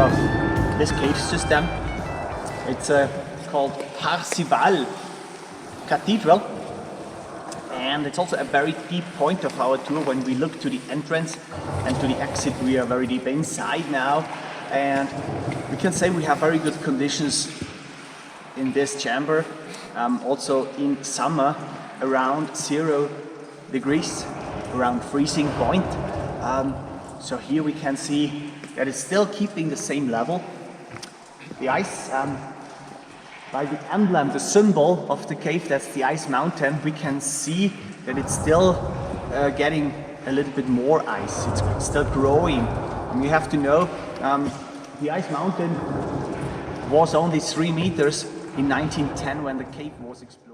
of this cave system. It's called Parzival Cathedral, and it's also a very deep point of our tour. When we look to the entrance and to the exit, we are very deep inside now, and we can say we have very good conditions in this chamber. Also in summer around 0 degrees, around freezing point. So here we can see that it's still keeping the same level. The ice, by the emblem, the symbol of the cave, that's the ice mountain, we can see that it's still getting a little bit more ice. It's still growing. And we have to know, the ice mountain was only 3 meters in 1910 when the cave was explored.